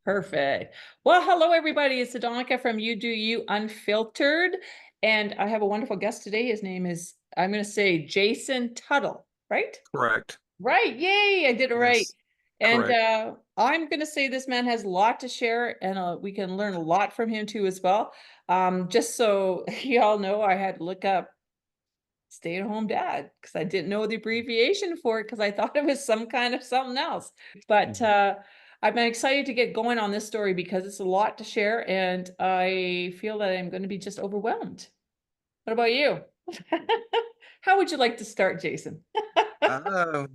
Perfect. Well, hello everybody. It's Adonica from You Do You Unfiltered. And I have a wonderful guest today. His name is, I'm going to say Jason Tuttle, right? Correct. Right. Yay. I did it right. Yes, And correct. I'm going to say this man has a lot to share and we can learn a lot from him too as well. Just so y'all know, I had to look up stay-at-home dad because I didn't know the abbreviation for it because I thought it was some kind of something else. But Mhm. I'm excited to get going on this story because it's a lot to share and I feel that I'm going to be just overwhelmed. What about you? How would you like to start, Jason? Let's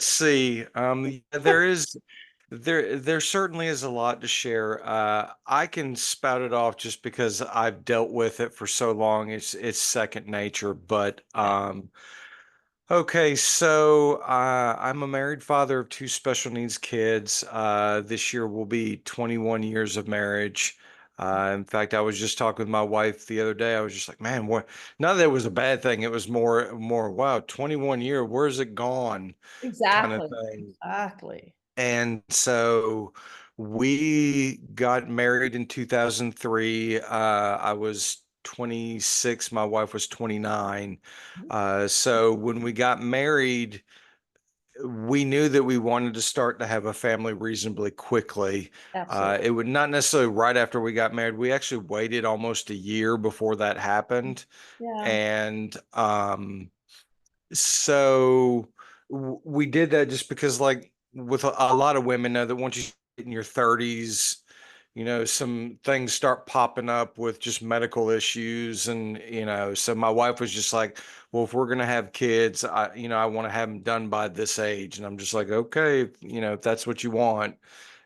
see. There certainly is a lot to share. I can spout it off just because I've dealt with it for so long. It's second nature. But Yeah. okay, so I'm a married father of two special needs kids. This year will be 21 years of marriage. In fact, I was just talking with my wife the other day. I was just like, man, what? Not that it was a bad thing. It was more, wow, 21 year, where's it gone? Kind of Exactly. thing. Exactly. And so we got married in 2003. I was 26, my wife was 29. So when we got married, we knew that we wanted to start to have a family reasonably quickly. Absolutely. It would not necessarily right after we got married. We actually waited almost a year before that happened. Yeah. And so we did that just because, like, with a lot of women know that once you get in your 30s, some things start popping up with just medical issues. And, so my wife was just like, well, if we're going to have kids, I want to have them done by this age. And I'm just like, okay, if that's what you want.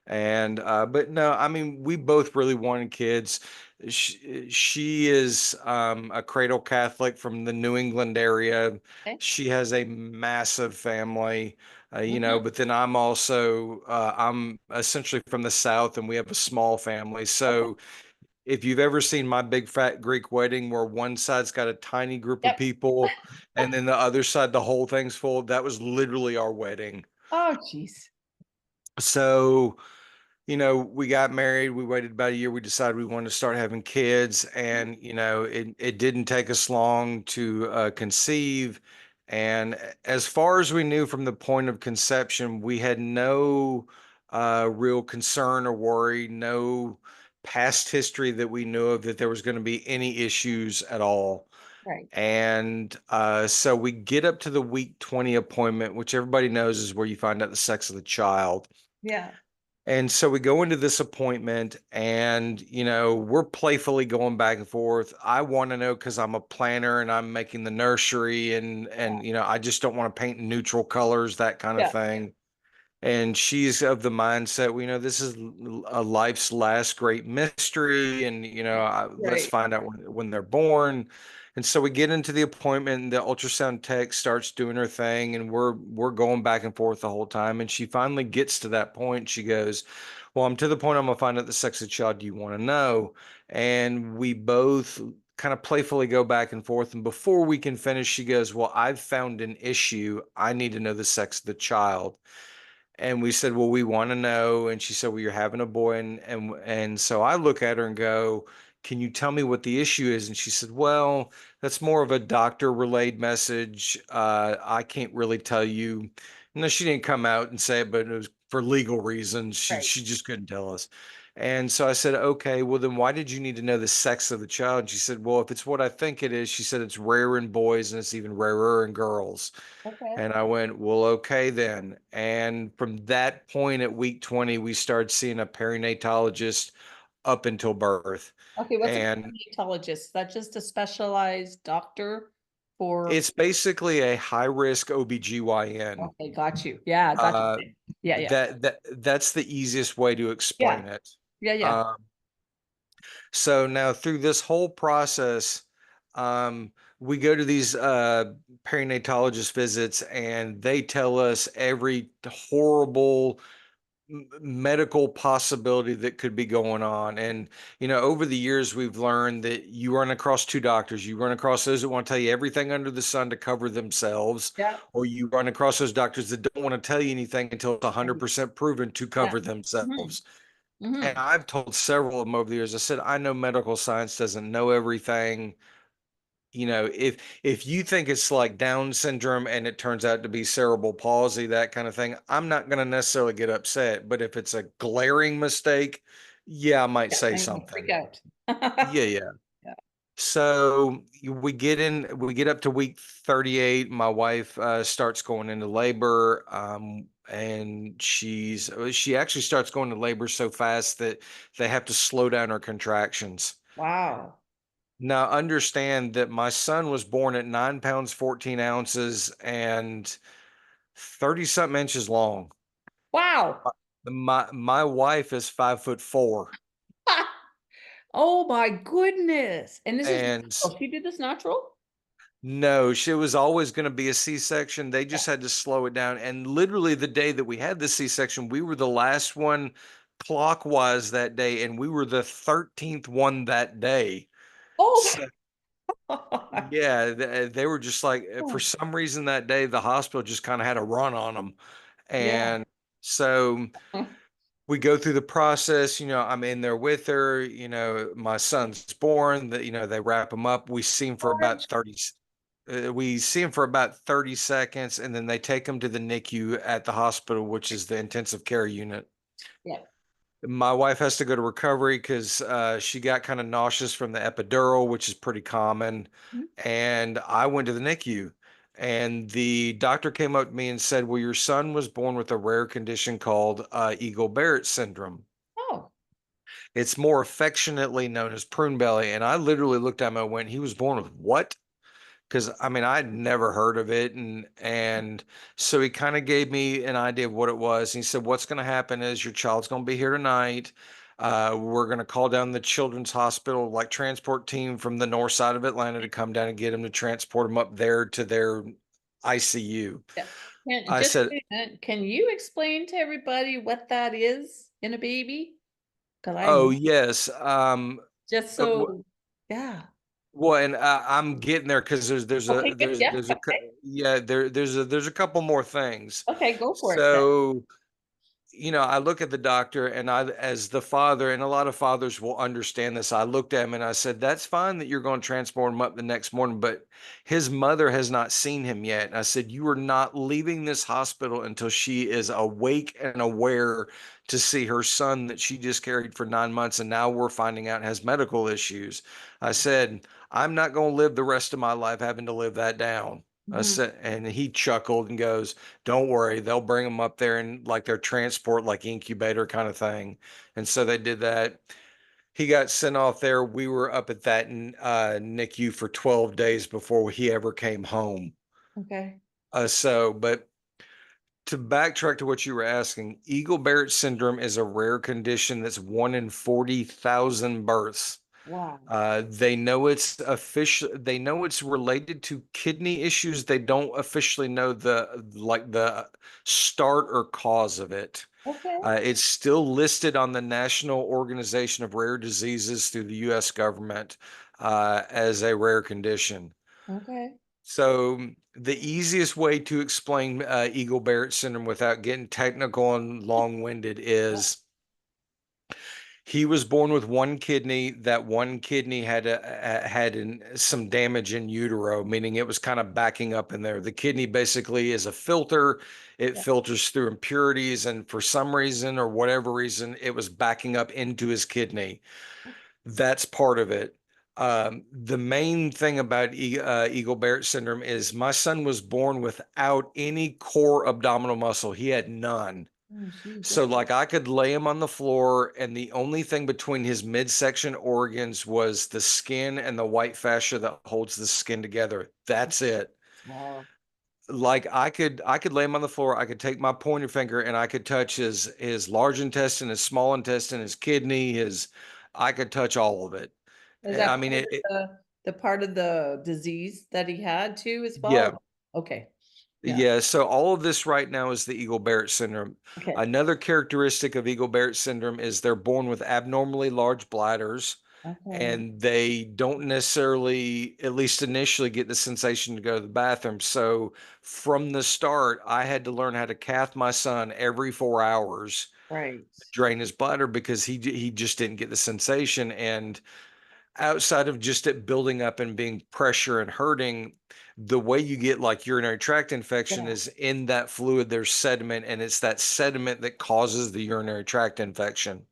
And but no, I mean, we both really wanted kids. She is a cradle Catholic from the New England area. Okay. She has a massive family, Mhm. but then I'm essentially from the South, and we have a small family. Okay. So if you've ever seen My Big Fat Greek Wedding, where one side's got a tiny group of Yep. people, and then the other side, the whole thing's full, that was literally our wedding. Oh, geez. So we got married, we waited about a year, we decided we wanted to start having kids, and it didn't take us long to conceive. And as far as we knew from the point of conception, we had no real concern or worry, no past history that we knew of that there was going to be any issues at all. Right. And so we get up to the week 20 appointment, which everybody knows is where you find out the sex of the child. Yeah. And so we go into this appointment, and, we're playfully going back and forth. I want to know because I'm a planner and I'm making the nursery, and I just don't want to paint neutral colors, that kind of Yeah. thing. And she's of the mindset, this is a life's last great mystery, and let's Right. find out when they're born. And so we get into the appointment, and the ultrasound tech starts doing her thing, and we're going back and forth the whole time. And she finally gets to that point. She goes, "Well, I'm to the point. I'm gonna find out the sex of the child. Do you want to know?" And we both kind of playfully go back and forth. And before we can finish, she goes, "Well, I've found an issue. I need to know the sex of the child." And we said, well, we want to know. And she said, well, you're having a boy. And so I look at her and go, can you tell me what the issue is? And she said, well, that's more of a doctor relayed message. I can't really tell you. No, she didn't come out and say it, but it was for legal reasons. She Right. she just couldn't tell us. And so I said, okay, well, then why did you need to know the sex of the child? And she said, well, if it's what I think it is, she said it's rare in boys and it's even rarer in girls. Okay. And I went, well, okay then. And from that point at week 20, we started seeing a perinatologist up until birth. Okay, what's a And neonatologist? Is that just a specialized doctor for it's basically a high risk OBGYN. okay, got you. Yeah, got you. Uh, Yeah, yeah. that's the easiest way to Yeah. explain it. Yeah, yeah. Um, So now through this whole process, we go to these perinatologist visits, and they tell us every horrible medical possibility that could be going on. And, over the years, we've learned that you run across two doctors. You run across those that want to tell you everything under the sun to cover themselves, Yeah. or you run across those doctors that don't want to tell you anything until it's Right. 100% proven to Yeah. cover Hmm. themselves. And Hmm. I've told several of them over the years, I said, I know medical science doesn't know everything. If you think it's like Down syndrome and it turns out to be cerebral palsy, that kind of thing, I'm not going to necessarily get upset. But if it's a glaring mistake, yeah, I might Yeah, say I'm gonna freak something. out. Yeah, yeah. Yeah. So we get up to week 38. My wife starts going into labor, and she actually starts going to labor so fast that they have to slow down her contractions. Wow. Now, understand that my son was born at 9 pounds, 14 ounces, and 30 something inches long. Wow. My wife is 5'4". Oh my goodness. And this is And natural. She did this natural? no, she was always going to be a C-section. They Yeah. just had to slow it down. And literally the day that we had the C-section, we were the last one clockwise that day, and we were the 13th one that day. Oh So my God. yeah, they were just like, for Oh, some reason that day, the hospital just kind of had a run on them. yeah. And so we go through the process, I'm in there with her, my son's born, that, they wrap him up. Orange. We see him for about 30 seconds, and then they take him to the NICU at the hospital, which is the intensive care unit. Yeah. My wife has to go to recovery because she got kind of nauseous from the epidural, which is pretty common. Mhm. And I went to the NICU, and the doctor came up to me and said, well, your son was born with a rare condition called Eagle Barrett syndrome. Oh. It's more affectionately known as prune belly. And I literally looked at him and went, he was born with what? Because I mean, I'd never heard of it. And so he kind of gave me an idea of what it was. And he said, what's going to happen is your child's going to be here tonight. We're going to call down the children's hospital, like transport team from the north side of Atlanta, to come down and get him, to transport him up there to their ICU. Yeah. Can, I just said, wait a minute. Can you explain to everybody what that is in a baby? Because I oh know. yes. Just Uh, so, yeah. Well, and I'm getting there because Okay, good. Yeah. yeah, there's a couple more things. Okay, go for it then. So, I look at the doctor, and as the father, and a lot of fathers will understand this, I looked at him and I said, that's fine that you're going to transport him up the next morning, but his mother has not seen him yet. And I said, you are not leaving this hospital until she is awake and aware to see her son that she just carried for 9 months. And now we're finding out has medical issues. I said, I'm not going to live the rest of my life having to live that down. I Mhm. said, and he chuckled and goes, don't worry, they'll bring them up there in like their transport, like incubator kind of thing. And so they did that. He got sent off there. We were up at that NICU for 12 days before he ever came home. Okay. But to backtrack to what you were asking, Eagle Barrett syndrome is a rare condition that's 1 in 40,000 births. Wow. They know it's related to kidney issues. They don't officially know the start or cause of it. Okay. It's still listed on the National Organization of Rare Diseases through the US government as a rare condition. Okay. So the easiest way to explain Eagle Barrett syndrome without getting technical and long-winded Yeah. is he was born with one kidney. That one kidney had some damage in utero, meaning it was kind of backing up in there. The kidney basically is a filter. It Yeah. filters through impurities, and for some reason or whatever reason, it was backing up into his kidney. That's part of it. The main thing about Eagle Barrett syndrome is my son was born without any core abdominal muscle. He had none. Oh, geez. So Okay. like I could lay him on the floor, and the only thing between his midsection organs was the skin and the white fascia that holds the skin together. That's it. Wow. Like I could lay him on the floor, I could take my pointer finger and I could touch his large intestine, his small intestine, his kidney, his I could touch all of it. Is I that mean part of the part of the disease that he had too as yeah. well? Okay. Yeah. Yeah, so all of this right now is the Eagle-Barrett syndrome. Okay. Another characteristic of Eagle-Barrett syndrome is they're born with abnormally large bladders, Okay. and they don't necessarily, at least initially, get the sensation to go to the bathroom. So from the start, I had to learn how to cath my son every 4 hours, Right. drain his bladder because he just didn't get the sensation. And outside of just it building up and being pressure and hurting, the way you get like urinary tract infection Yeah. is in that fluid, there's sediment, and it's that sediment that causes the urinary tract infection.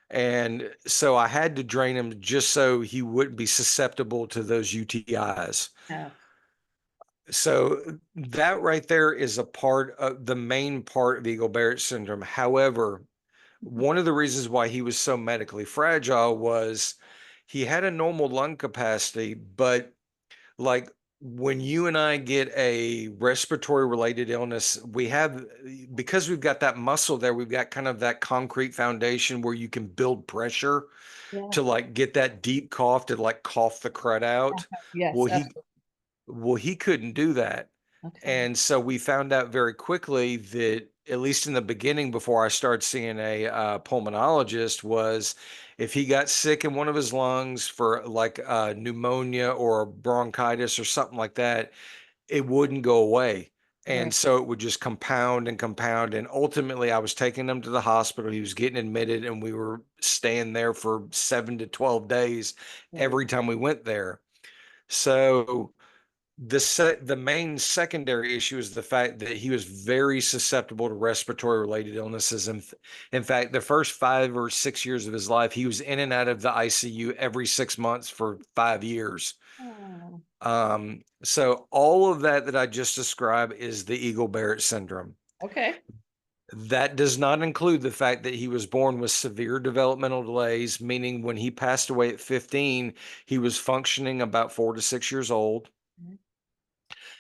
And so I had to drain him just so he wouldn't be susceptible to those UTIs. Yeah. So that right there is a part of the main part of Eagle Barrett syndrome. However, one of the reasons why he was so medically fragile was he had a normal lung capacity, but like when you and I get a respiratory related illness, we have, because we've got that muscle there, we've got kind of that concrete foundation where you can build pressure Yeah. to like get that deep cough to like cough the crud out. Yes, Well, he absolutely. well, he couldn't do that. Okay. And so we found out very quickly that, at least in the beginning, before I started seeing a pulmonologist, was if he got sick in one of his lungs for like pneumonia or bronchitis or something like that, it wouldn't go away. And Right. so it would just compound and compound. And ultimately, I was taking him to the hospital. He was getting admitted, and we were staying there for 7 to 12 days Right. every time we went there. So the main secondary issue is the fact that he was very susceptible to respiratory related illnesses. And in fact, the first 5 or 6 years of his life, he was in and out of the ICU every 6 months for 5 years. Oh, So all of that I just described is the Eagle Barrett syndrome. okay. That does not include the fact that he was born with severe developmental delays, meaning when he passed away at 15, he was functioning about 4 to 6 years old.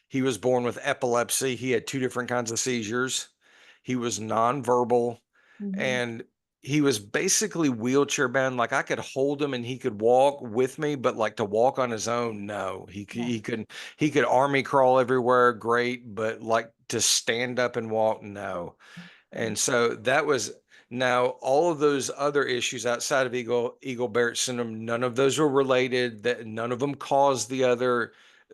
He was born with epilepsy. He had two different kinds of seizures. He was nonverbal, Mm-hmm. and he was basically wheelchair bound. Like I could hold him and he could walk with me, but like to walk on his own, no. Yeah. He couldn't. He could army crawl everywhere, great, but like to stand up and walk, no. Okay. And so that was, now all of those other issues outside of Eagle Barrett syndrome, none of those were related. That none of them caused the other.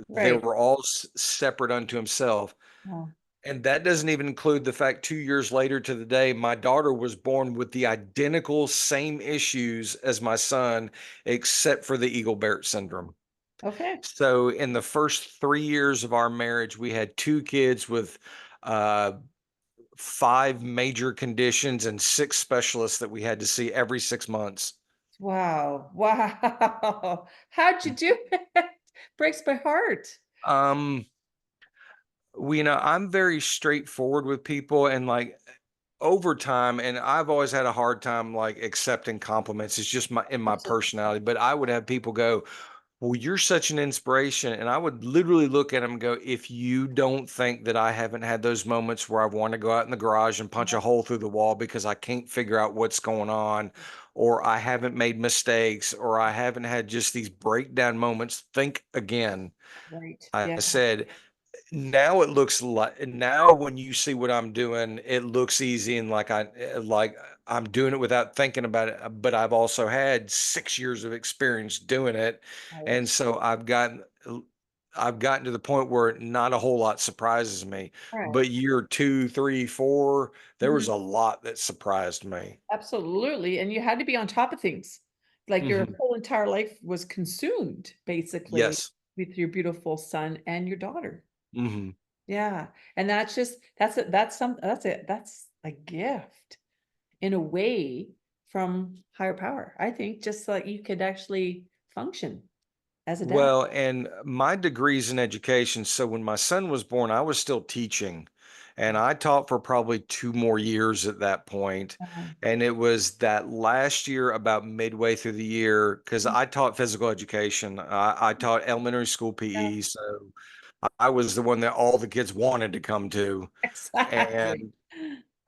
They Right. were all separate unto himself. Oh, And that doesn't even include the fact 2 years later to the day, my daughter was born with the identical same issues as my son, except for the Eagle Barrett syndrome. okay. So in the first 3 years of our marriage, we had two kids with uh, five major conditions and six specialists that we had to see every 6 months. Wow. Wow. How'd you do it? Breaks my heart. Um, I'm very straightforward with people, and like over time, and I've always had a hard time like accepting compliments. It's just my Absolutely. personality. But I would have people go, "Well, you're such an inspiration," and I would literally look at them and go, "If you don't think that I haven't had those moments where I've wanted to go out in the garage and punch a hole through the wall because I can't figure out what's going on, or I haven't made mistakes, or I haven't had just these breakdown moments, think again." Right. I Yeah. said, now it looks like, now when you see what I'm doing, it looks easy, and like I'm doing it without thinking about it. But I've also had 6 years of experience doing it, and Right. so I've gotten to the point where not a whole lot surprises me. Right. But year two, three, four, there was Mhm. a lot that surprised me. Absolutely. And you had to be on top of things. Like your Hmm. whole entire life was consumed basically Yes. with your beautiful son and your daughter. Hmm. Yeah. And that's just that's a gift in a way from higher power. I think just so that you could actually function as a dad. Well, and my degree's in education. So when my son was born, I was still teaching. And I taught for probably 2 more years at that point. Uh, And it was that last year, about midway through the year, because I taught physical education. I taught elementary school yeah, PE. So I was the one that all the kids wanted to come to. exactly. And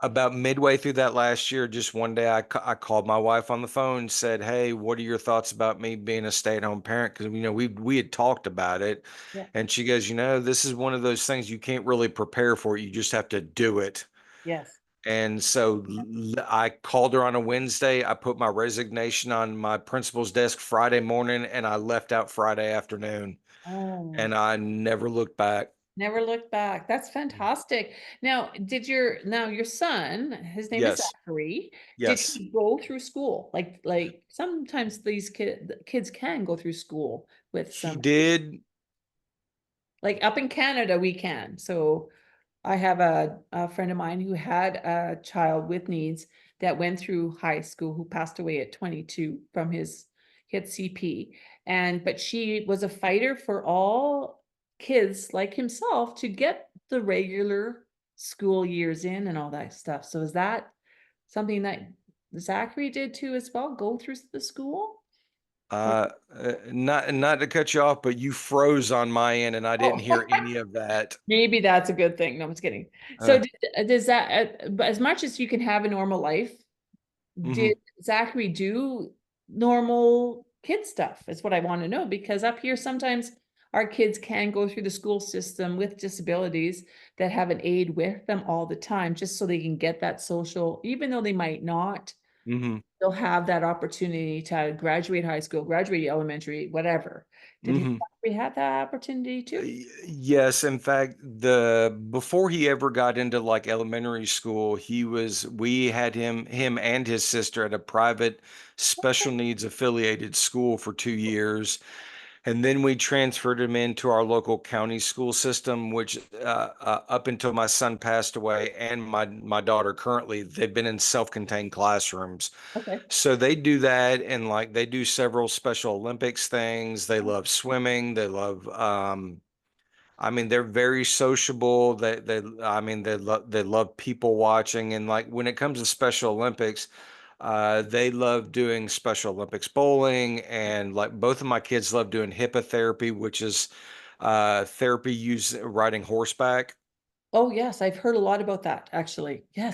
about midway through that last year, just one day I called my wife on the phone, said, "Hey, what are your thoughts about me being a stay-at-home parent?" Because we had talked about it, Yeah. and she goes, "This is one of those things you can't really prepare for. You just have to do it." Yes. And so I called her on a Wednesday. I put my resignation on my principal's desk Friday morning, and I left out Friday afternoon, Oh, and I never looked back. never looked back. That's fantastic. Now, now your son, his name is Yes, Zachary, did yes, he go through school? Like sometimes these kids can go through school with he some, did. like up in Canada, we can. So I have a friend of mine who had a child with needs that went through high school who passed away at 22 from he had CP. But she was a fighter for all kids like himself to get the regular school years in and all that stuff. So is that something that Zachary did too as well? Go through the school? Or, Not to cut you off, but you froze on my end, and I didn't oh, hear any of that. maybe that's a good thing. No, I'm just kidding. So Uh, does that, but as much as you can have a normal life, did mhm, Zachary do normal kid stuff? Is what I want to know, because up here sometimes our kids can go through the school system with disabilities that have an aide with them all the time, just so they can get that social, even though they might not, mhm, they'll have that opportunity to graduate high school, graduate elementary, whatever. Did mhm. Zachary have that opportunity too? Yes, in fact, the before he ever got into like elementary school, we had him and his sister at a private special needs affiliated school for 2 years. And then we transferred him into our local county school system, which up until my son passed away and my daughter currently, they've been in self-contained classrooms. Okay. So they do that, and like they do several Special Olympics things. They love swimming. They love I mean, they're very sociable. I mean, they love people watching. And like when it comes to Special Olympics, they love doing Special Olympics bowling, and like both of my kids love doing hippotherapy, which is therapy used riding horseback. Oh, yes, I've heard a lot about that, actually. Yes.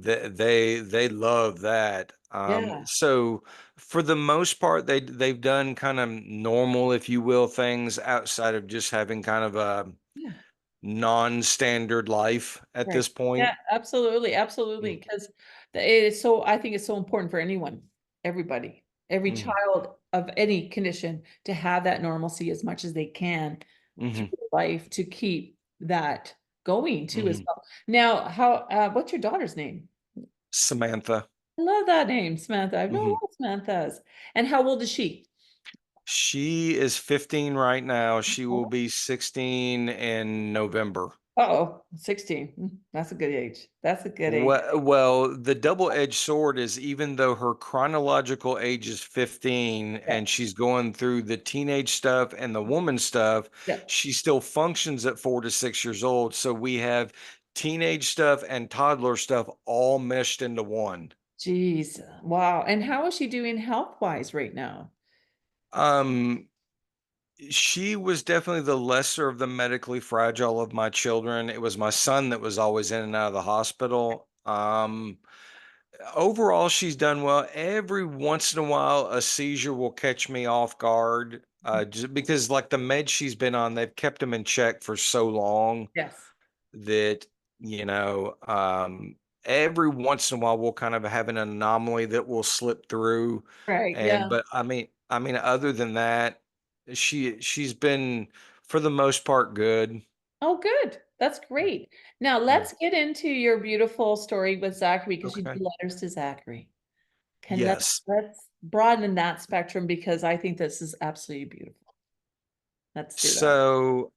They love that. Yeah. So for the most part, they've done kind of normal, if you will, things outside of just having kind of a Yeah. non-standard life at Right. this point. Yeah, absolutely, absolutely. Because it is so, I think it's so important for anyone, everybody, every Mm-hmm. child of any condition to have that normalcy as much as they can through Hmm. life to keep that going too as Hmm. well. Now, what's your daughter's name? Samantha. I love that name, Samantha. I've known a Hmm. lot of Samantha's. And how old is she? She is 15 right now. She will be 16 in November. Oh, 16. That's a good age. That's a good age. Well, the double-edged sword is even though her chronological age is 15 Yeah. and she's going through the teenage stuff and the woman stuff, Yeah. she still functions at 4 to 6 years old. So we have teenage stuff and toddler stuff all meshed into one. Jeez. Wow. And how is she doing health-wise right now? Um, she was definitely the lesser of the medically fragile of my children. It was my son that was always in and out of the hospital. Overall, she's done well. Every once in a while, a seizure will catch me off guard, just because like the meds she's been on, they've kept him in check for so long Yes. that, you know, every once in a while we'll kind of have an anomaly that will slip through. Right. And Yeah. but I mean, other than that, she's been for the most part good. Oh, good. That's great. Now Mm. let's get into your beautiful story with Zachary because you Okay. do letters to Zachary. Can Yes. let's broaden that spectrum because I think this is absolutely beautiful. Let's do that. So,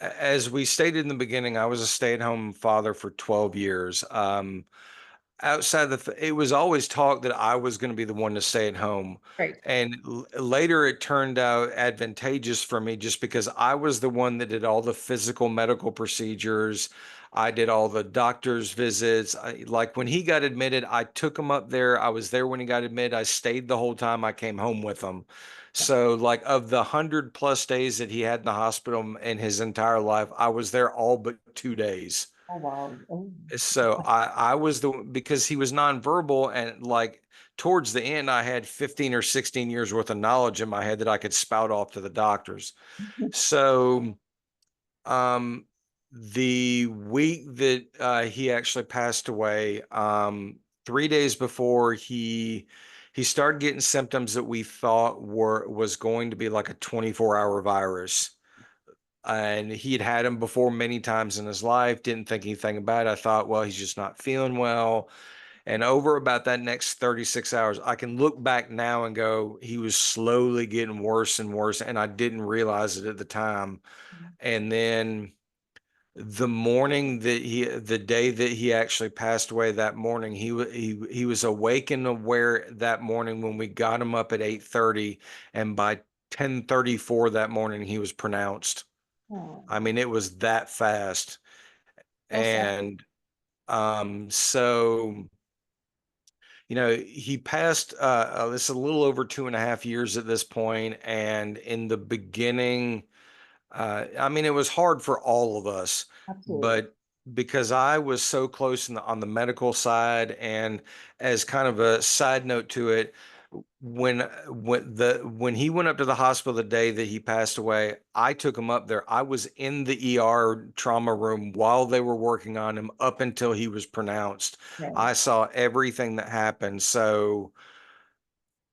as we stated in the beginning, I was a stay-at-home father for 12 years. Outside it was always talk that I was going to be the one to stay at home. Great. And later it turned out advantageous for me just because I was the one that did all the physical medical procedures. I did all the doctor's visits. Like when he got admitted, I took him up there. I was there when he got admitted. I stayed the whole time. I came home with him. Yeah. So, like, of the 100+ days that he had in the hospital in his entire life, I was there all but 2 days. Oh, wow. Oh, So I was because he was nonverbal, and like towards the end, I had 15 or 16 years worth of knowledge in my head that I could spout off to the doctors. So um, the week that he actually passed away, 3 days before he started getting symptoms that we thought was going to be like a 24-hour virus. And he had them before many times in his life, didn't think anything about it. I thought, well, he's just not feeling well. And over about that next 36 hours, I can look back now and go, he was slowly getting worse and worse. And I didn't realize it at the time. And then the day that he actually passed away, that morning, he was awake and aware that morning when we got him up at 8:30, and by 10:34 that morning he was pronounced. oh, I mean, it was that fast. so sad. And so he passed this is a little over 2.5 years at this point, and in the beginning, I mean, it was hard for all of us, Absolutely. but because I was so close on the medical side, and as kind of a side note to it, when he went up to the hospital the day that he passed away, I took him up there. I was in the ER trauma room while they were working on him up until he was pronounced. Right. I saw everything that happened. So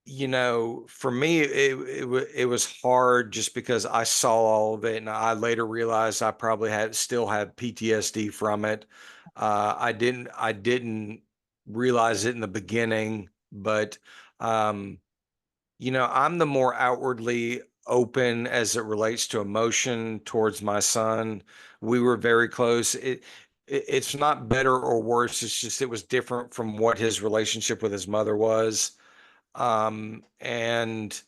for me, it was hard just because I saw all of it, and I later realized I probably still have PTSD from it. I didn't realize it in the beginning, but um, I'm the more outwardly open as it relates to emotion towards my son. We were very close. It's not better or worse. It's just it was different from what his relationship with his mother was. And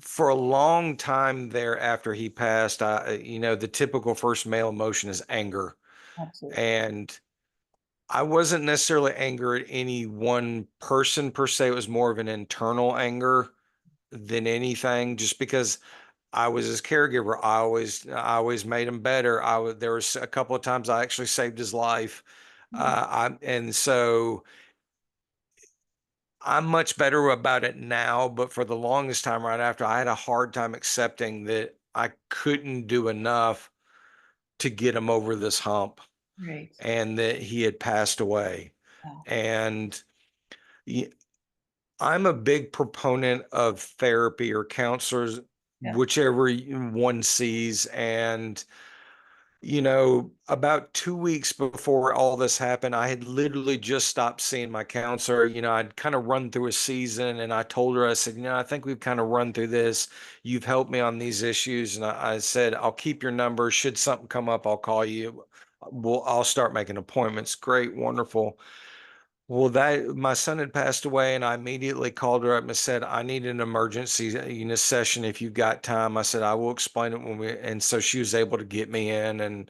for a long time there after he passed, the typical first male emotion is anger. Absolutely. And I wasn't necessarily angry at any one person per se. It was more of an internal anger than anything, just because I was his caregiver. I always made him better. There was a couple of times I actually saved his life. And so I'm much better about it now, but for the longest time right after, I had a hard time accepting that I couldn't do enough to get him over this hump Right. and that he had passed away. Yeah. And y- I'm a big proponent of therapy or counselors, Yeah. whichever one sees. And about 2 weeks before all this happened, I had literally just stopped seeing my counselor. I'd kind of run through a season, and I told her, I said, I think we've kind of run through this. You've helped me on these issues. And I said, I'll keep your number. Should something come up, I'll call you. I'll start making appointments. Great, wonderful. Well, that my son had passed away, and I immediately called her up and said, I need an emergency, session if you've got time. I said, I will explain it and so she was able to get me in. And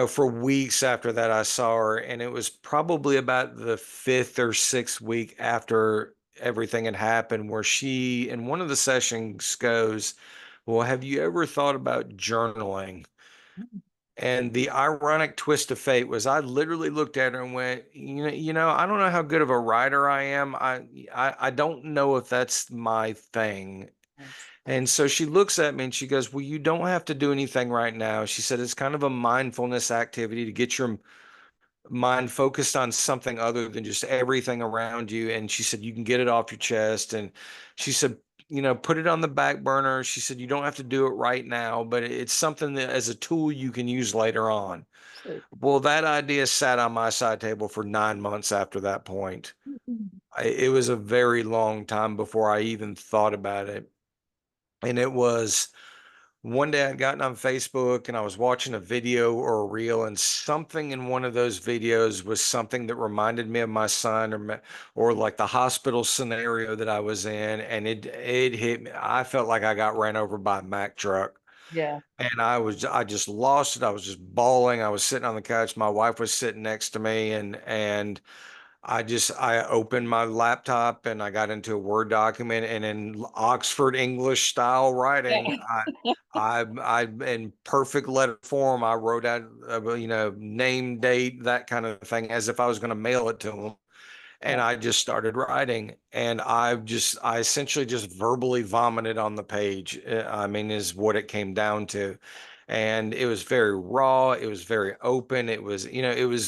for weeks after that, I saw her, and it was probably about the fifth or sixth week after everything had happened, where she, in one of the sessions, goes, well, have you ever thought about journaling? And the ironic twist of fate was I literally looked at her and went, I don't know how good of a writer I am. I don't know if that's my thing. Yes. And so she looks at me and she goes, well, you don't have to do anything right now. She said it's kind of a mindfulness activity to get your mind focused on something other than just everything around you. And she said, you can get it off your chest. And she said, put it on the back burner. She said, you don't have to do it right now, but it's something that as a tool you can use later on. Absolutely. Well, that idea sat on my side table for 9 months after that point. It was a very long time before I even thought about it. And it was one day I'd gotten on Facebook and I was watching a video or a reel, and something in one of those videos was something that reminded me of my son, or like the hospital scenario that I was in, and it hit me. I felt like I got ran over by a Mack truck. Yeah. And I just lost it. I was just bawling. I was sitting on the couch. My wife was sitting next to me, and I opened my laptop and I got into a Word document, and in Oxford English style writing, Yeah. I in perfect letter form, I wrote out, name, date, that kind of thing, as if I was going to mail it to them. And Yeah. I just started writing, and I essentially just verbally vomited on the page. I mean, is what it came down to. And it was very raw. It was very open. It was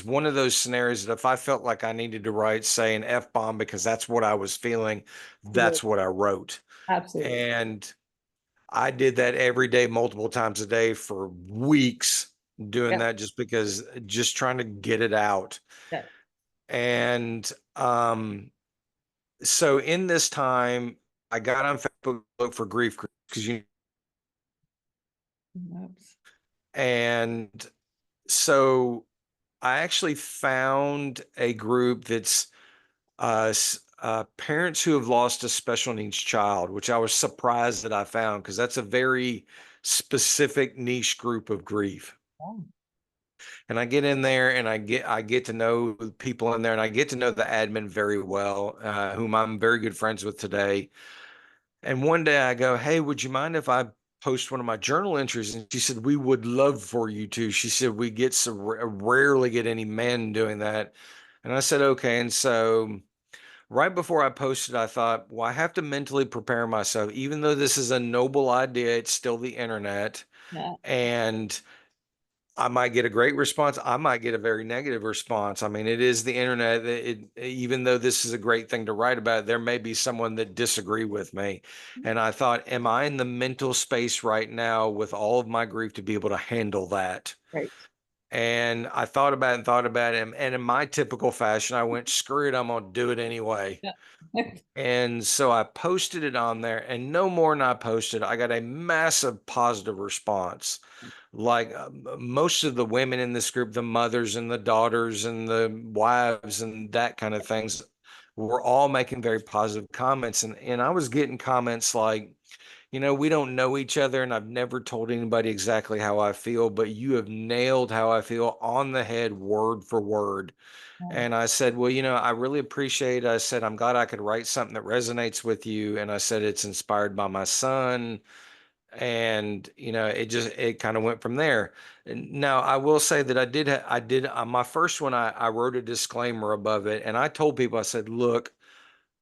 one of those scenarios that if I felt like I needed to write, say, an F bomb because that's what I was feeling, You would. that's what I wrote. Absolutely. And I did that every day, multiple times a day for weeks, doing Yeah. that just trying to get it out. Yeah. And so in this time, I got on Facebook for grief because Oops. and so I actually found a group that's parents who have lost a special needs child, which I was surprised that I found because that's a very specific niche group of grief. Oh, And I get in there and I get to know the people in there, and I get to know the admin very well, whom I'm very good friends with today. And one day I go, "Hey, would you mind if I post one of my journal entries?" And she said, "We would love for you to." She said, "We get so rarely get any men doing that." And I said, "Okay." And so right before I posted, I thought, well, I have to mentally prepare myself. Even though this is a noble idea, it's still the internet. yeah. And I might get a great response. I might get a very negative response. I mean, it is the internet. Even though this is a great thing to write about, there may be someone that disagree with me. And I thought, am I in the mental space right now with all of my grief to be able to handle that? Right. And I thought about it and thought about it. And in my typical fashion, I went, screw it, I'm going to do it anyway. Yeah. And so I posted it on there, and no more than I posted, I got a massive positive response. Like most of the women in this group, the mothers and the daughters and the wives and that kind of things, were all making very positive comments. And I was getting comments like, we don't know each other, and I've never told anybody exactly how I feel, but you have nailed how I feel on the head, word for word. Yeah. And I said, well, I really appreciate it. I said, I'm glad I could write something that resonates with you. And I said, it's inspired by my son. And, it kind of went from there. And now I will say that my first one, I wrote a disclaimer above it. And I told people, I said, look,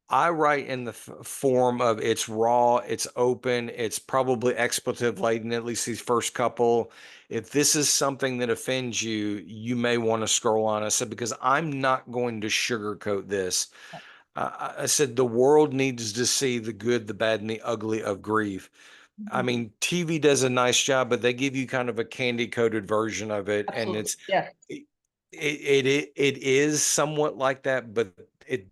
I write in the form of it's raw, it's open, it's probably expletive laden, at least these first couple. If this is something that offends you, you may want to scroll on. I said, because I'm not going to sugarcoat this. I said, the world needs to see the good, the bad, and the ugly of grief. I Mhm. mean, TV does a nice job, but they give you kind of a candy coated version of it. And Absolutely. Yeah. it, it is somewhat like that, but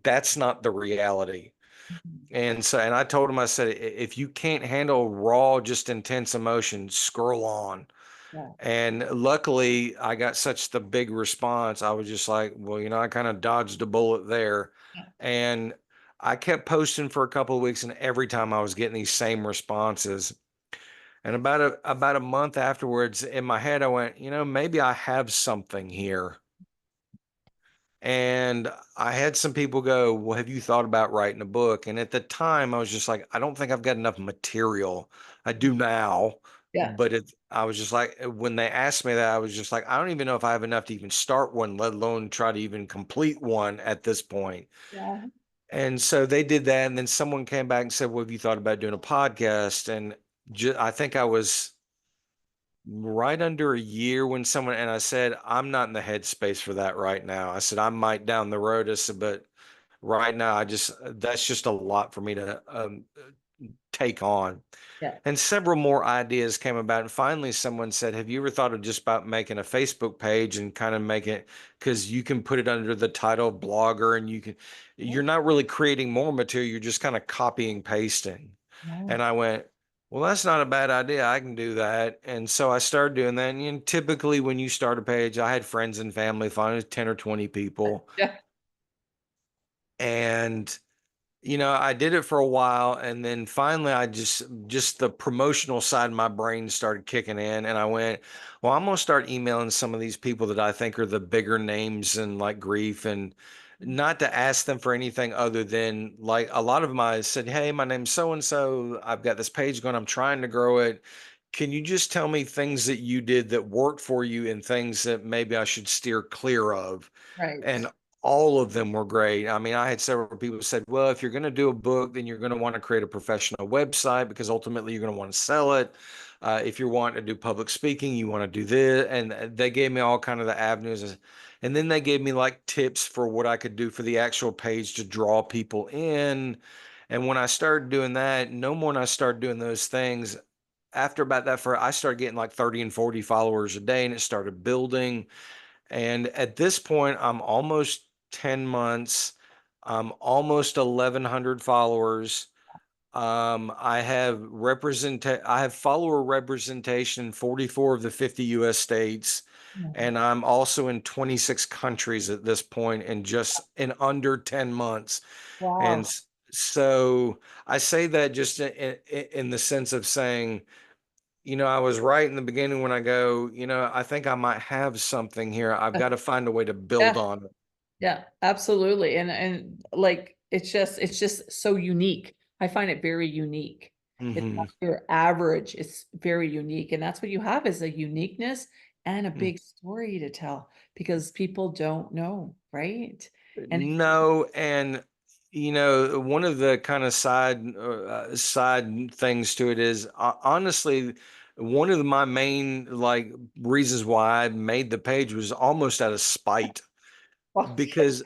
that's not the reality. Mhm. And I told him, I said, if you can't handle raw, just intense emotion, scroll on. Yeah. And luckily, I got such the big response. I was just like, well, I kind of dodged a bullet there. Yeah. And I kept posting for a couple of weeks, and every time I was getting these same responses. And about a month afterwards, in my head, I went, maybe I have something here. And I had some people go, well, have you thought about writing a book? And at the time, I was just like, I don't think I've got enough material. I do now, Yeah. but I was just like, when they asked me that, I was just like, I don't even know if I have enough to even start one, let alone try to even complete one at this point. Yeah. And so they did that. And then someone came back and said, well, have you thought about doing a podcast? And I think I was right under a year when someone, and I said, I'm not in the headspace for that right now. I said, I might down the road. I said, but right now, that's just a lot for me to take on. Yeah. And several more ideas came about. And finally, someone said, have you ever thought of just about making a Facebook page and kind of make it, because you can put it under the title blogger, and Yeah. you're not really creating more material. You're just kind of copying, pasting. Yeah. And I went, well, that's not a bad idea. I can do that. And so I started doing that. And typically when you start a page, I had friends and family, finally 10 or 20 people. Yeah. And I did it for a while, and then finally I just the promotional side of my brain started kicking in, and I went, well, I'm gonna start emailing some of these people that I think are the bigger names in like grief, and not to ask them for anything other than, like, a lot of them I said, "Hey, my name's so and so. I've got this page going. I'm trying to grow it. Can you just tell me things that you did that worked for you and things that maybe I should steer clear of?" Right. And all of them were great. I mean, I had several people who said, "Well, if you're going to do a book, then you're going to want to create a professional website because ultimately you're going to want to sell it. If you're wanting to do public speaking, you want to do this." And they gave me all kind of the avenues. And then they gave me like tips for what I could do for the actual page to draw people in. And when I started doing that, no more than I started doing those things, after about that, I started getting like 30 and 40 followers a day, and it started building. And at this point, I'm almost 10 months. I'm almost 1,100 followers. I have follower representation in 44 of the 50 US states. Mhm. And I'm also in 26 countries at this point in under 10 months. And Wow. so I say that just in the sense of saying, I was right in the beginning when I go, I think I might have something here. I've got to find a way to build Yeah. on it. Yeah, absolutely. And like it's just so unique. I find it very unique. It's Hmm. not your average, it's very unique. And that's what you have is a uniqueness and a big story to tell because people don't know, right? And No, and one of the kind of side things to it is, honestly, one of my main like reasons why I made the page was almost out of spite, well, because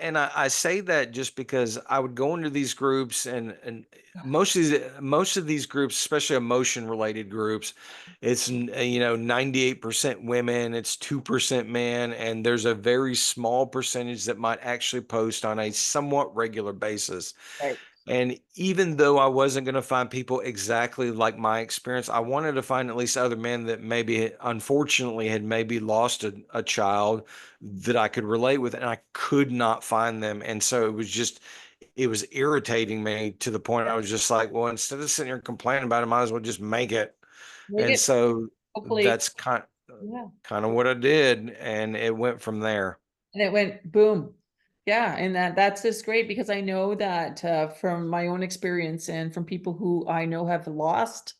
and I say that just because I would go into these groups, and most of these groups, especially emotion related groups, it's 98% women, it's 2% men, and there's a very small percentage that might actually post on a somewhat regular basis. right. And even though I wasn't going to find people exactly like my experience, I wanted to find at least other men that maybe, unfortunately, had maybe lost a child that I could relate with, and I could not find them. And so it was irritating me to the point I was just like, well, instead of sitting here complaining about it, I might as well just make it. Make And it so hopefully, that's yeah. kind of what I did, and it went from there. And it went boom. Yeah, and that's just great because I know that from my own experience and from people who I know have lost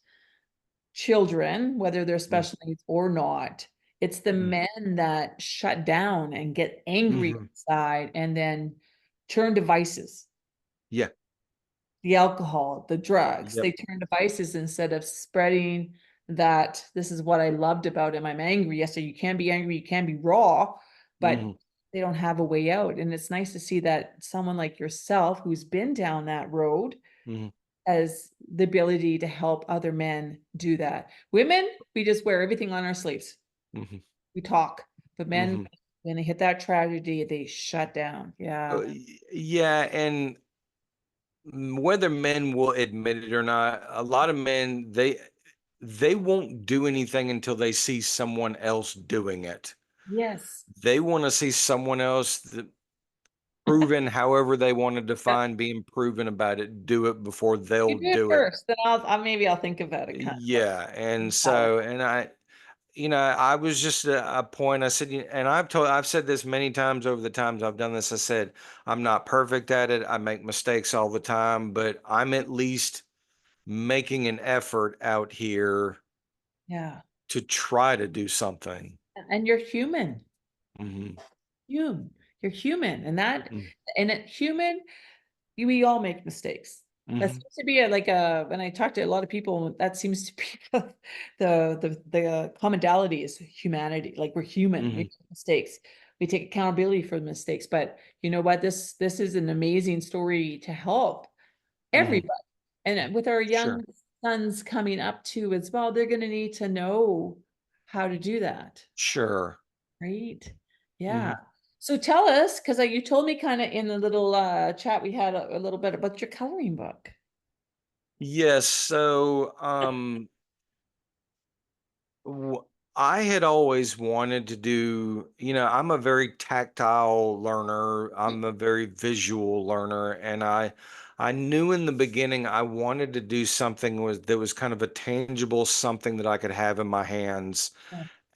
children, whether they're special needs or not, it's the Mm-hmm. men that shut down and get angry Hmm. inside and then turn to vices, Yeah. the alcohol, the drugs. Yep. They turn to vices instead of spreading that this is what I loved about him. I'm angry. Yes, so you can be angry, you can be raw, but Hmm. they don't have a way out. And it's nice to see that someone like yourself who's been down that road Hmm. has the ability to help other men do that. Women, we just wear everything on our sleeves. Hmm. We talk. But men, Hmm. when they hit that tragedy, they shut down. Yeah. Yeah, and whether men will admit it or not, a lot of men, they won't do anything until they see someone else doing it. Yes. They want to see someone else proven, however they want to Yeah. define being proven about it, do it before they'll You do it do it. first, then maybe I'll think about it kind of Yeah, and like so, and I was just at a point. I said, and I've said this many times over the times I've done this. I said, I'm not perfect at it. I make mistakes all the time, but I'm at least making an effort out here yeah. to try to do something. And you're human. Hmm. Human. You're human. And that Hmm. and it human, we all make mistakes. That Hmm. seems to be like when I talk to a lot of people, that seems to be the commonality is humanity. Like we're human, we Hmm. make mistakes. We take accountability for the mistakes. But you know what? This is an amazing story to help Hmm. everybody. And with our Sure. young sons coming up too as well, they're gonna need to know how to do that. Sure. Right? Yeah. Hmm. So tell us, because you told me kind of in the little chat we had a little bit about your coloring book. Yes. So, I had always wanted to do, I'm a very tactile learner. I'm a very visual learner. And I knew in the beginning I wanted to do something that was kind of a tangible something that I could have in my hands.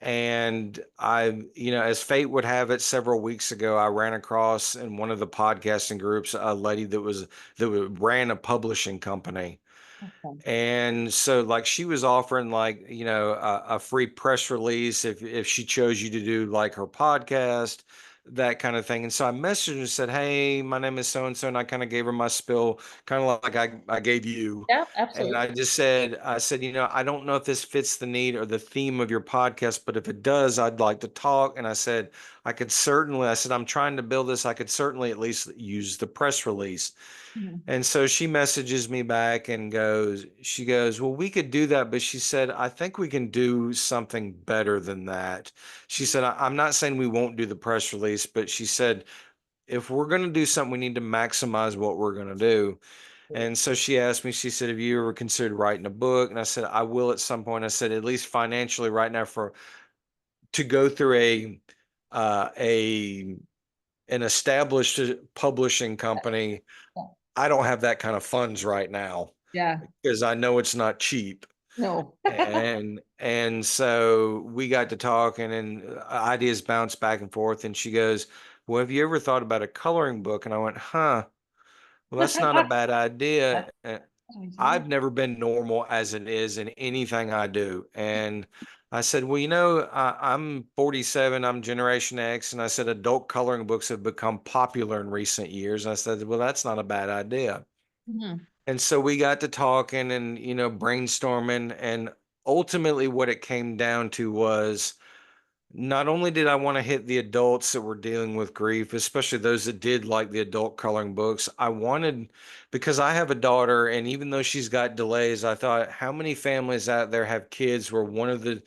And as fate would have it, several weeks ago, I ran across in one of the podcasting groups a lady ran a publishing company. Okay. And so like she was offering like, a free press release if she chose you to do like her podcast, that kind of thing. And so I messaged her and said, "Hey, my name is so and so," and I kind of gave her my spill, kind of like I gave you. Yeah, And absolutely. I said, I don't know if this fits the need or the theme of your podcast, but if it does, I'd like to talk. And I said, I said, I'm trying to build this. I could certainly at least use the press release. Mhm. And so she messages me back and she goes, "Well, we could do that." But she said, "I think we can do something better than that." She said, I'm not saying we won't do the press release, but she said, if we're going to do something, we need to maximize what we're going to do. And so she asked me, she said, "Have you ever considered writing a book?" And I said, "I will at some point." I said, "At least financially right now to go through a an established publishing company, Yeah. I don't have that kind of funds right now Yeah. because I know it's not cheap." No. And so we got to talking and ideas bounced back and forth. And she goes, "Well, have you ever thought about a coloring book?" And I went, "Huh, well, that's not a bad idea." That's a good idea. I've never been normal as it is in anything I do. And I said, "Well, I'm 47, I'm Generation X." And I said, "Adult coloring books have become popular in recent years." And I said, "Well, that's not a bad idea." Mhm. And so we got to talking and, brainstorming. And ultimately, what it came down to was not only did I want to hit the adults that were dealing with grief, especially those that did like the adult coloring books, I wanted, because I have a daughter, and even though she's got delays, I thought, how many families out there have kids where one of the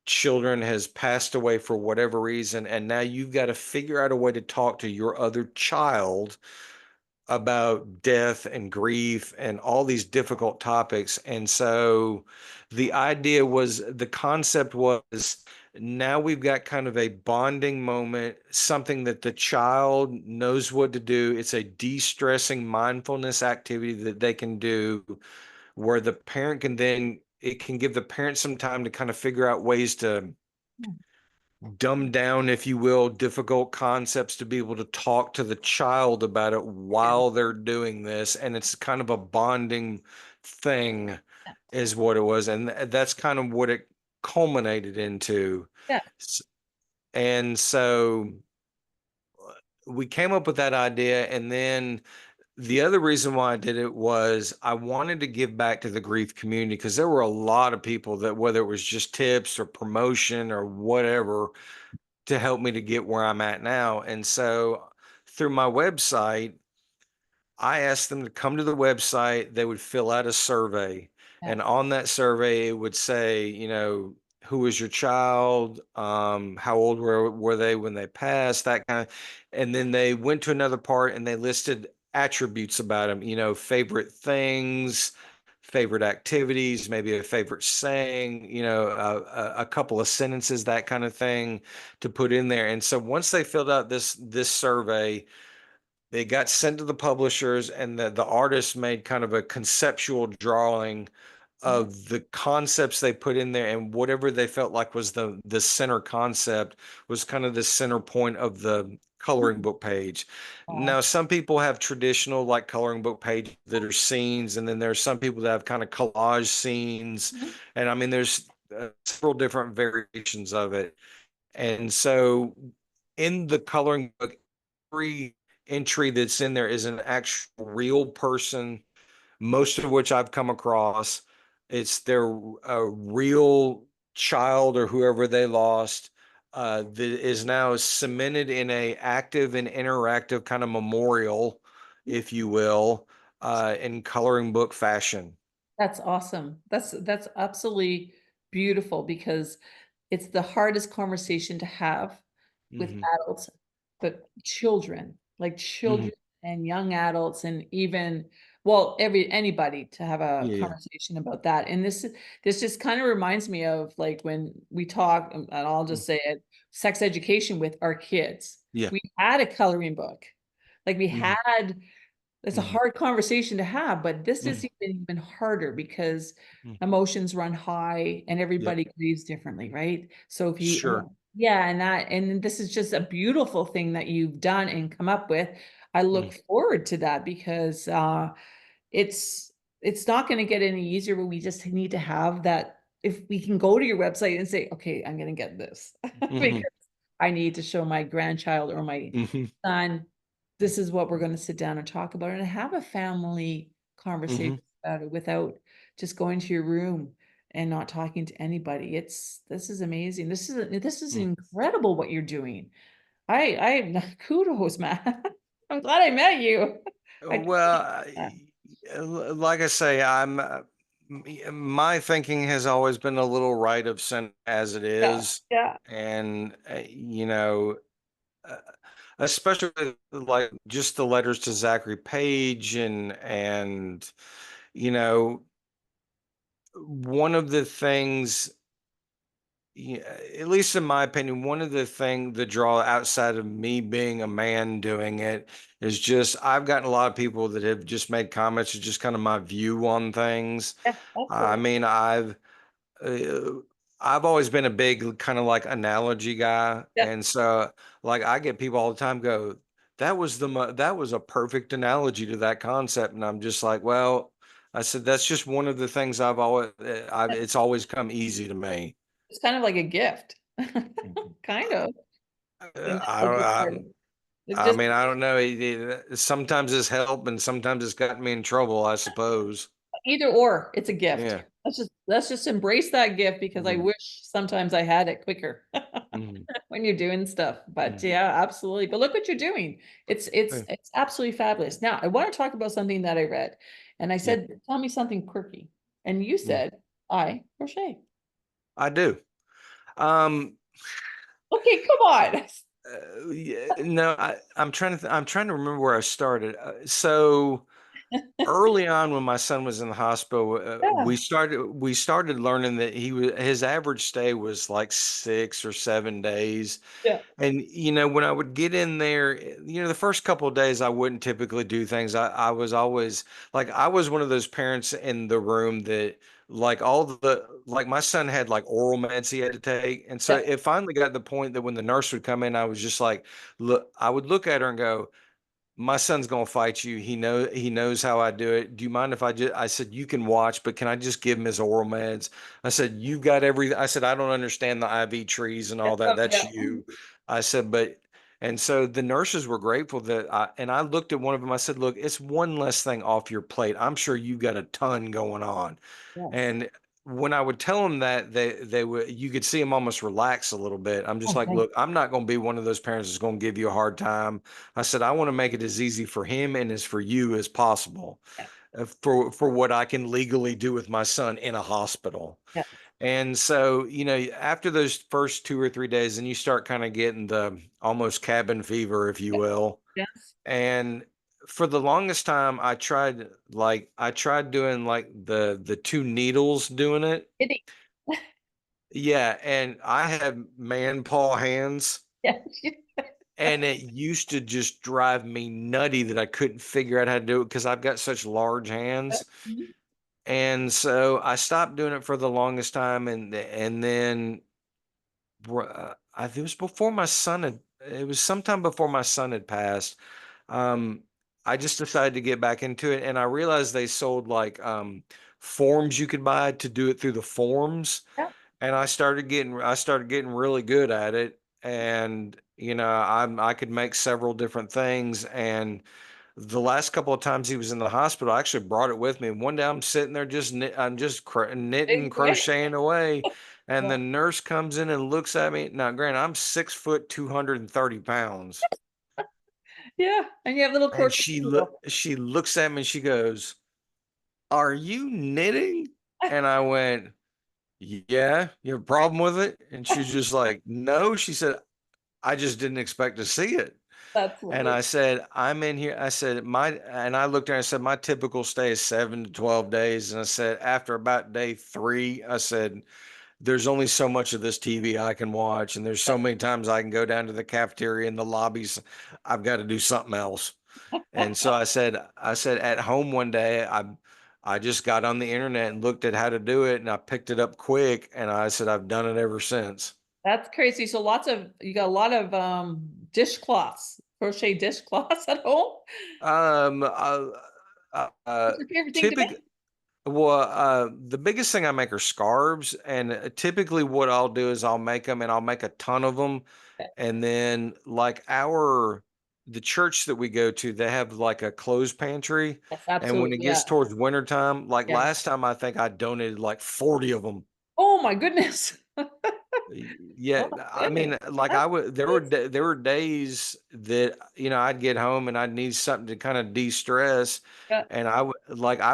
children has passed away for whatever reason, and now you've got to figure out a way to talk to your other child about death and grief and all these difficult topics. And so the concept was, now we've got kind of a bonding moment, something that the child knows what to do. It's a de-stressing mindfulness activity that they can do where the parent can then, it can give the parent some time to kind of figure out ways to dumb down, if you will, difficult concepts to be able to talk to the child about it Yeah. while they're doing this. And it's kind of a bonding thing, is what it was. And that's kind of what it culminated into. Yeah. S- And so we came up with that idea. And then the other reason why I did it was I wanted to give back to the grief community because there were a lot of people that, whether it was just tips or promotion or whatever, to help me to get where I'm at now. And so through my website, I asked them to come to the website. They would fill out a survey. Yeah. And on that survey, it would say, who was your child? How old were they when they passed? That kind of, and then they went to another part and they listed attributes about them, favorite things, favorite activities, maybe a favorite saying, a couple of sentences, that kind of thing to put in there. And so once they filled out this survey, they got sent to the publishers, and the artist made kind of a conceptual drawing Mhm. of the concepts they put in there, and whatever they felt like was the center concept was kind of the center point of the coloring book page. Aw. Now, some people have traditional like coloring book pages that are scenes, and then there's some people that have kind of collage scenes, Mhm. and I mean, there's several different variations of it. And so in the coloring book, every entry that's in there is an actual real person, most of which I've come across. It's their real child or whoever they lost, that is now cemented in a active and interactive kind of memorial, if you will, in coloring book fashion. That's awesome. That's absolutely beautiful because it's the hardest conversation to have with Hmm. adults, but children, like Hmm. children and young adults, and even, well, anybody to have a Yeah. conversation about that. And this just kind of reminds me of like when we talk, and I'll Mm. just say it, sex education with our kids. Yeah. We had a coloring book. Like we Hmm. had it's a Mhm. hard conversation to have, but this is Mhm. even harder because Mm. emotions run high and Yep. everybody grieves differently, right? So if you, Sure. yeah, and this is just a beautiful thing that you've done and come up with. I look Mm. forward to that because it's it's not going to get any easier, but we just need to have that. If we can go to your website and say, okay, I'm going to get this because Mhm. I need to show my grandchild or my Mhm. son, this is what we're going to sit down and talk about and have a family conversation Mhm. about it without just going to your room and not talking to anybody. This is amazing. This is Mm. incredible what you're doing. I kudos, man. I'm glad I met you. I Well, yeah, like I say, my thinking has always been a little right of center as it yeah, is, yeah, and uh, especially with, like just the letters to Zachary Page and you know, one of the things. Yeah, at least in my opinion, one of the draw outside of me being a man doing it is just I've gotten a lot of people that have just made comments, of just kind of my view on things. yeah, I absolutely. mean, uh, I've always been a big kind of like analogy guy, Yeah. and so like I get people all the time go, that was a perfect analogy to that concept, and I'm just like, well, I said that's just one of the things it's always come easy to me. It's kind of like a gift. Kind of. The I don't. analogy part. It's I just mean, I don't know. Sometimes it's help, and sometimes it's gotten me in trouble. I suppose. either or, it's a gift. Yeah. Let's just embrace that gift because I Mhm. wish sometimes I had it quicker Mhm. when you're doing stuff. But Mhm. yeah, absolutely. But look what you're doing. It's Yeah. it's it's absolutely fabulous. Now, I want to talk about something that I read. And I Yeah. said, tell me something quirky. And you Mm. said, I crochet. I do. Um. Okay, come on. Yeah, no, I'm trying to remember where I started. So early on, when my son was in the hospital, Yeah, we started learning that his average stay was like 6 or 7 days. yeah, And when I would get in there, the first couple of days I wouldn't typically do things. I was always like I was one of those parents in the room that like like my son had like oral meds he had to take. And so yeah, it finally got to the point that when the nurse would come in, I was just like, look, I would look at her and go, my son's gonna fight you. He knows how I do it. Do you mind if I said, you can watch, but can I just give him his oral meds? I said, you've got everything. I said, I don't understand the IV trees and all that. That's yeah. you. I said, but and so the nurses were grateful that I looked at one of them. I said, look, it's one less thing off your plate. I'm sure you've got a ton going on. Yes. And when I would tell them that, they would, you could see them almost relax a little bit. I'm just Oh, like, thank look, I'm not going to be one of those parents that's going to give you a hard time. I said, I want to make it as easy for him and as for you as possible, yeah, for what I can legally do with my son in a hospital. yeah, And so, after those first 2 or 3 days, and you start kind of getting the almost cabin fever, if you yeah, will. yes. And for the longest time, I tried doing like the two needles doing it. Kitty. Yeah, and I have man paw hands. Yeah. And it used to just drive me nutty that I couldn't figure out how to do it because I've got such large hands. Mhm. And so I stopped doing it for the longest time, and then it was before my son had. It was sometime before my son had passed. Um, I just decided to get back into it, and I realized they sold like forms you could buy to do it through the forms, Yeah. and I started getting really good at it. And I could make several different things. And the last couple of times he was in the hospital, I actually brought it with me. And one day I'm sitting there I'm just knitting, Big way. crocheting away, and Yeah. the nurse comes in and looks at me. Now granted, I'm 6 foot 230 pounds. Yeah. And you have little And crochet needle. she looks at me and she goes, "Are you knitting?" And I went, "Yeah, you have a problem with it?" And she's just like, "No." She said, "I just didn't expect to see it." That's And funny. I said, "I'm in here." I said, and I looked at her and said, "My typical stay is 7 to 12 days." And I said, after about day three, I said, "There's only so much of this TV I can watch. And there's so many times I can go down to the cafeteria and the lobbies. I've got to do something else." And so I said at home one day, I just got on the internet and looked at how to do it and I picked it up quick and I said, I've done it ever since. That's crazy. So you got a lot of dishcloths, crochet dishcloths at home. Um, What's your favorite thing to typically, make? well, the biggest thing I make are scarves, and typically what I'll do is I'll make them and I'll make a ton of them. Okay. And then like the church that we go to, they have like a clothes pantry. Yes, And when absolutely. it Yeah. gets towards winter time, like Yeah. last time, I think I donated like 40 of them. Oh my goodness. Yeah, Oh my I mean, goodness. like That's there were days that I'd get home and I'd need something to kind of de-stress, yeah. and I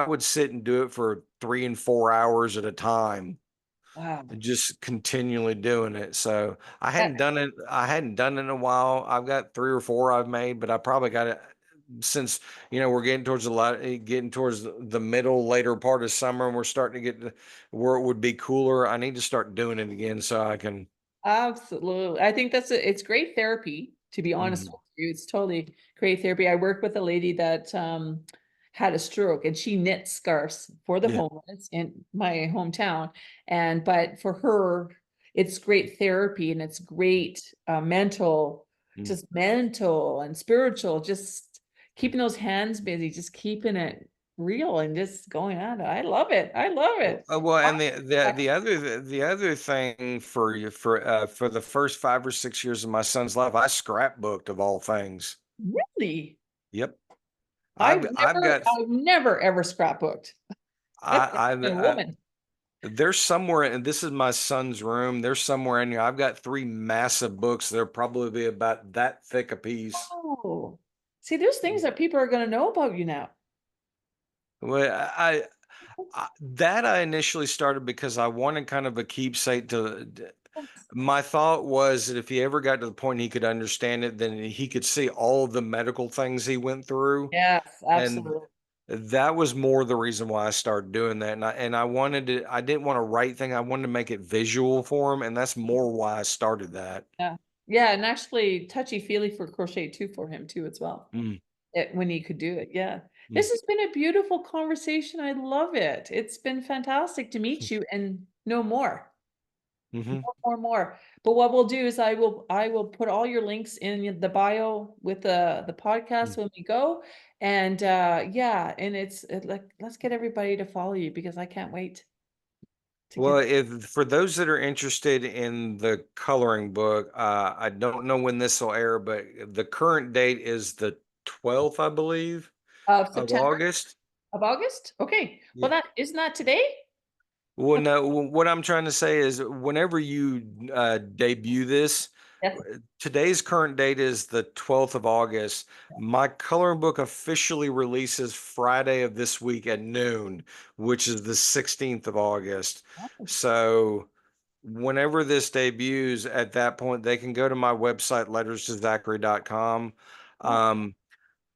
would sit and do it for 3 and 4 hours at a time, Wow. just continually doing it. So Yeah. I hadn't done it in a while. I've got 3 or 4 I've made, but I probably got it since we're getting towards getting towards the middle later part of summer, and we're starting to get to where it would be cooler. I need to start doing it again so I can. Absolutely. I think it's great therapy, to be honest Mhm. with you. It's totally great therapy. I work with a lady that had a stroke and she knits scarves for the Yeah. homeless in my hometown. And but for her, it's great therapy and it's great Mm. just mental and spiritual, just keeping those hands busy, just keeping it real and just going at it. I love it. I love it. Well, and the other thing for you for the first 5 or 6 years of my son's life, I scrapbooked of all things. Really? Yep. I've got I've never ever scrapbooked. That's I a woman. there's somewhere, and this is my son's room. There's somewhere in here. I've got 3 massive books. They're probably about that thick a piece. Oh, see, there's things that people are gonna know about you now. Well, I initially started because I wanted kind of a keepsake my thought was that if he ever got to the point he could understand it, then he could see all of the medical things he went through. Yes, And absolutely. that was more the reason why I started doing that. And I wanted to, I didn't want to write thing. I wanted to make it visual for him. And that's more why I started that. Yeah. Yeah, and actually touchy-feely for crochet too for him too as well. Mm, When he could do it. Yeah. mm, This has been a beautiful conversation. I love it. It's been fantastic to meet you and know more. mm-hmm, More. But what we'll do is I will put all your links in the bio with the podcast mm. when we go. And yeah, and like let's get everybody to follow you because I can't wait to Well, get if for those that are interested in the coloring book, I don't know when this will air, but the current date is the 12th, I believe, of September August. of August. Okay. Well, that isn't that today? Well, no, what I'm trying to say is whenever you debut this, Yes. today's current date is the 12th of August. My coloring book officially releases Friday of this week at noon, which is the 16th of August. So whenever this debuts, at that point, they can go to my website, letterstozachary.com. Oh,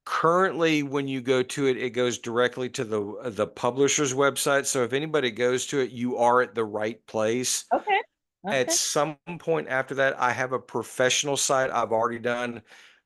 Currently, when you go to it, it goes directly to the publisher's website. So if anybody goes to it, you are at the right place. okay. At Okay. some point after that, I have a professional site I've already done.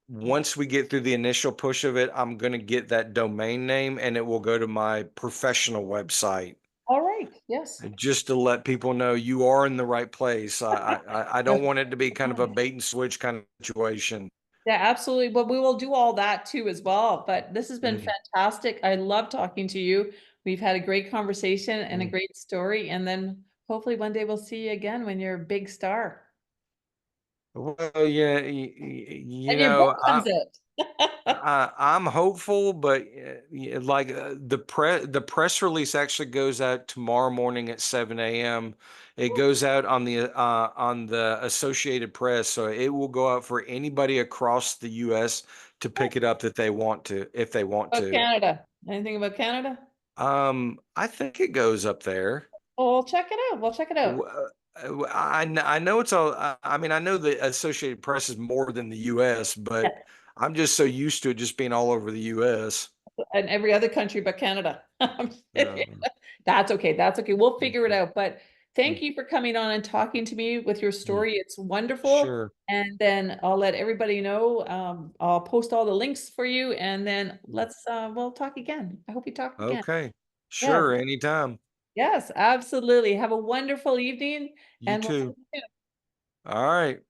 Once we get through the initial push of it, I'm going to get that domain name and it will go to my professional website All right. Yes. just to let people know you are in the right place. I Yes. don't want it to be kind of a bait and switch kind of situation. Yeah, absolutely. But we will do all that too as well. But this has been Mm, fantastic. I love talking to you. We've had a great conversation and a mm. great story. And then hopefully one day we'll see you again when you're a big star Well, yeah, and your book comes out. I'm hopeful, but yeah, like the press release actually goes out tomorrow morning at 7 a.m. It goes out on the Associated Press, so it will go out for anybody across the U.S. to pick it up that they want to, if they want About to. Canada. Anything about Canada? I think it goes up there. Oh, we'll check it out. We'll check it out. I know it's all. I mean, I know the Associated Press is more than the U.S., but I'm just so used to it just being all over the U.S. And every other country but Canada. I'm kidding. Uh, That's okay. That's okay. We'll figure it out. But thank Mm, you for coming on and talking to me with your mm, story. It's wonderful. sure. And then I'll let everybody know. I'll post all the links for you, and then Mhm. we'll talk again. I hope we talk again. Okay. Yes, Sure, anytime. yes, absolutely. Have a wonderful evening, You and we'll too. see you soon. All right.